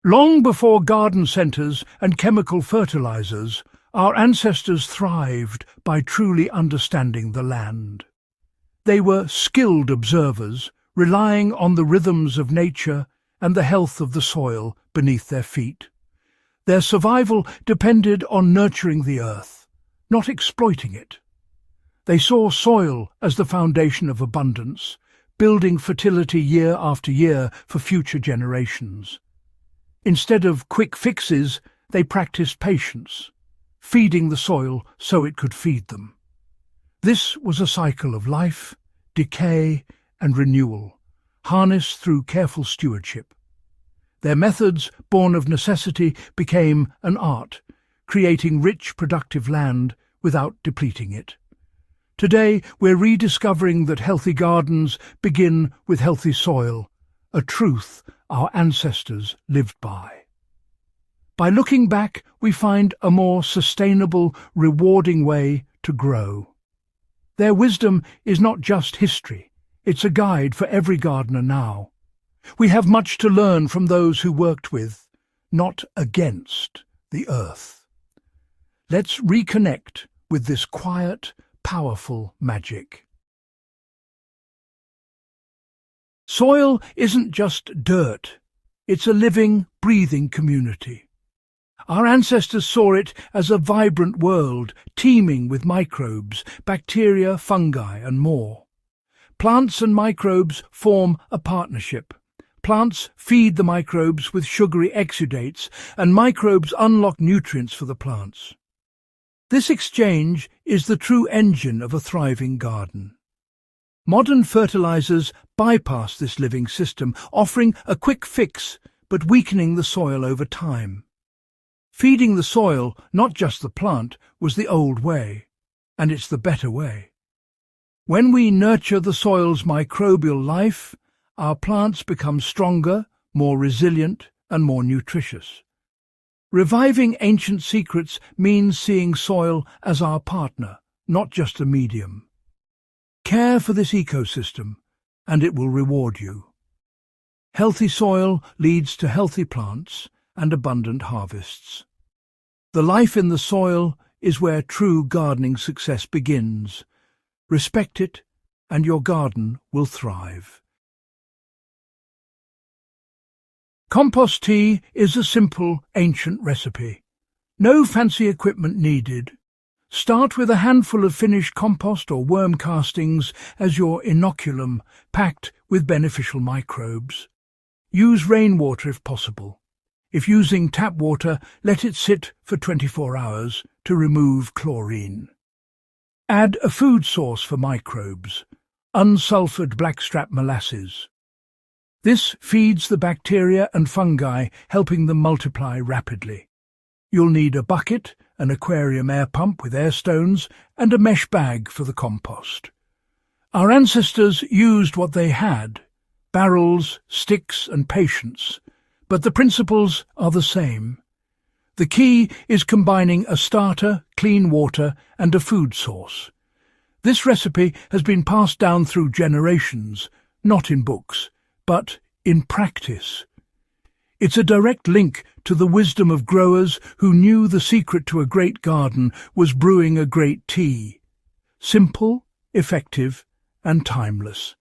Long before garden centres and chemical fertilizers, our ancestors thrived by truly understanding the land. They were skilled observers, relying on the rhythms of nature and the health of the soil beneath their feet. Their survival depended on nurturing the earth, not exploiting it. They saw soil as the foundation of abundance, building fertility year after year for future generations. Instead of quick fixes, they practiced patience, feeding the soil so it could feed them. This was a cycle of life, decay, and renewal, harnessed through careful stewardship. Their methods, born of necessity, became an art, creating rich, productive land without depleting it. Today, we're rediscovering that healthy gardens begin with healthy soil, a truth our ancestors lived by. By looking back, we find a more sustainable, rewarding way to grow. Their wisdom is not just history, it's a guide for every gardener now. We have much to learn from those who worked with, not against, the earth. Let's reconnect with this quiet, powerful magic. Soil isn't just dirt, it's a living, breathing community. Our ancestors saw it as a vibrant world, teeming with microbes, bacteria, fungi, and more. Plants and microbes form a partnership. Plants feed the microbes with sugary exudates, and microbes unlock nutrients for the plants. This exchange is the true engine of a thriving garden. Modern fertilizers bypass this living system, offering a quick fix but weakening the soil over time. Feeding the soil, not just the plant, was the old way, and it's the better way. When we nurture the soil's microbial life, our plants become stronger, more resilient, and more nutritious. Reviving ancient secrets means seeing soil as our partner, not just a medium. Care for this ecosystem, and it will reward you. Healthy soil leads to healthy plants and abundant harvests. The life in the soil is where true gardening success begins. Respect it, and your garden will thrive. Compost tea is a simple, ancient recipe. No fancy equipment needed. Start with a handful of finished compost or worm castings as your inoculum, packed with beneficial microbes. Use rainwater if possible. If using tap water, let it sit for 24 hours to remove chlorine. Add a food source for microbes, unsulfured blackstrap molasses. This feeds the bacteria and fungi, helping them multiply rapidly. You'll need a bucket, an aquarium air pump with air stones, and a mesh bag for the compost. Our ancestors used what they had: barrels, sticks, and patience, but the principles are the same. The key is combining a starter, clean water, and a food source. This recipe has been passed down through generations, not in books, but in practice. It's a direct link to the wisdom of growers who knew the secret to a great garden was brewing a great tea. Simple, effective, and timeless.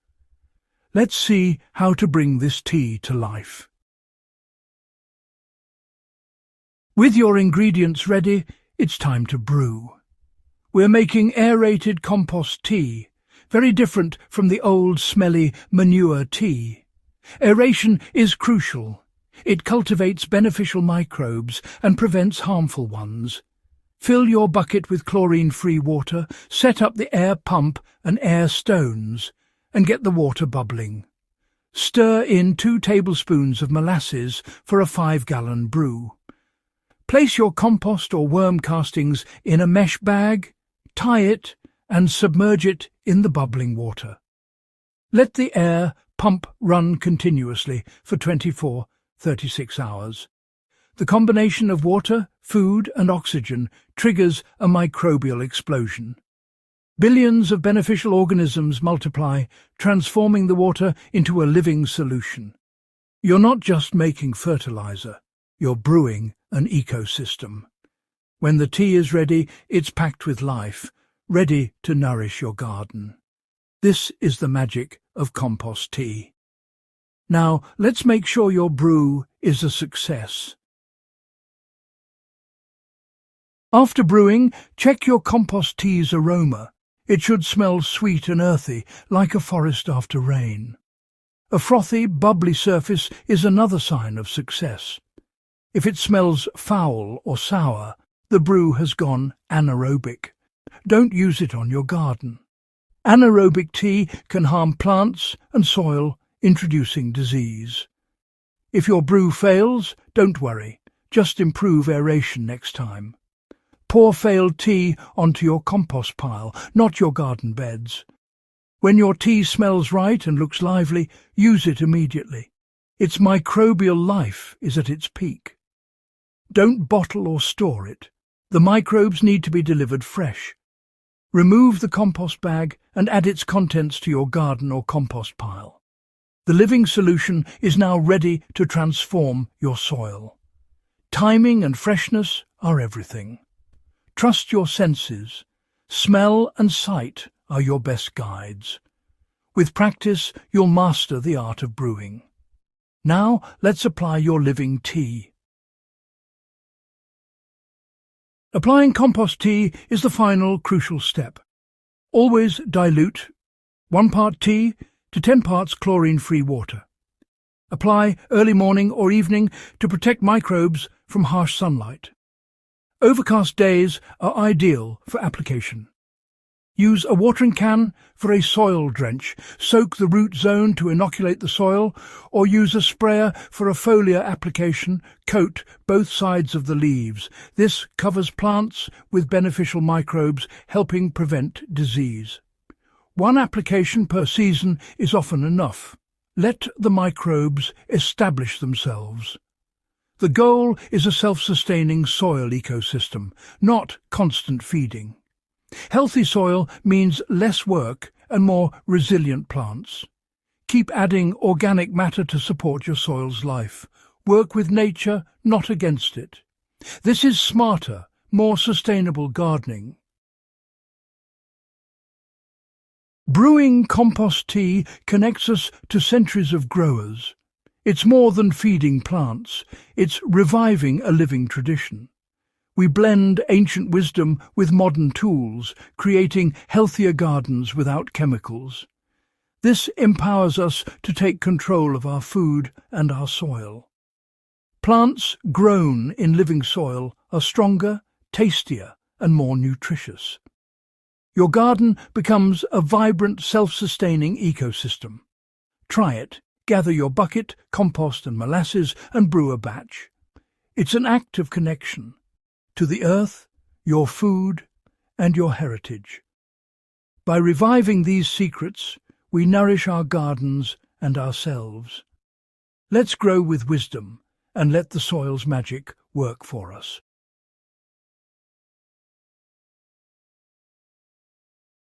Let's see how to bring this tea to life. With your ingredients ready, it's time to brew. We're making aerated compost tea, very different from the old smelly manure tea. Aeration is crucial. It cultivates beneficial microbes and prevents harmful ones. Fill your bucket with chlorine-free water, set up the air pump and air stones, and get the water bubbling. Stir in 2 tablespoons of molasses for a 5-gallon brew. Place your compost or worm castings in a mesh bag, tie it, and submerge it in the bubbling water. Let the air pump run continuously for 36 hours. The combination of water, food, and oxygen triggers a microbial explosion. Billions of beneficial organisms multiply, transforming the water into a living solution. You're not just making fertilizer, You're brewing an ecosystem. When the tea is ready, it's packed with life, ready to nourish your garden. This is the magic of compost tea. Now, let's make sure your brew is a success. After brewing, check your compost tea's aroma. It should smell sweet and earthy, like a forest after rain. A frothy, bubbly surface is another sign of success. If it smells foul or sour, the brew has gone anaerobic. Don't use it on your garden. Anaerobic tea can harm plants and soil, introducing disease. If your brew fails, don't worry. Just improve aeration next time. Pour failed tea onto your compost pile, not your garden beds. When your tea smells right and looks lively, use it immediately. Its microbial life is at its peak. Don't bottle or store it. The microbes need to be delivered fresh. Remove the compost bag and add its contents to your garden or compost pile. The living solution is now ready to transform your soil. Timing and freshness are everything. Trust your senses. Smell and sight are your best guides. With practice, you'll master the art of brewing. Now, let's apply your living tea. Applying compost tea is the final crucial step. Always dilute 1 part tea to 10 parts chlorine-free water. Apply early morning or evening to protect microbes from harsh sunlight. Overcast days are ideal for application. Use a watering can for a soil drench. Soak the root zone to inoculate the soil, or use a sprayer for a foliar application. Coat both sides of the leaves. This covers plants with beneficial microbes, helping prevent disease. 1 application per season is often enough. Let the microbes establish themselves. The goal is a self-sustaining soil ecosystem, not constant feeding. Healthy soil means less work and more resilient plants. Keep adding organic matter to support your soil's life. Work with nature, not against it. This is smarter, more sustainable gardening. Brewing compost tea connects us to centuries of growers. It's more than feeding plants, it's reviving a living tradition. We blend ancient wisdom with modern tools, creating healthier gardens without chemicals. This empowers us to take control of our food and our soil. Plants grown in living soil are stronger, tastier, and more nutritious. Your garden becomes a vibrant, self-sustaining ecosystem. Try it. Gather your bucket, compost and molasses and brew a batch. It's an act of connection to the earth, your food and your heritage. By reviving these secrets, we nourish our gardens and ourselves. Let's grow with wisdom and let the soil's magic work for us.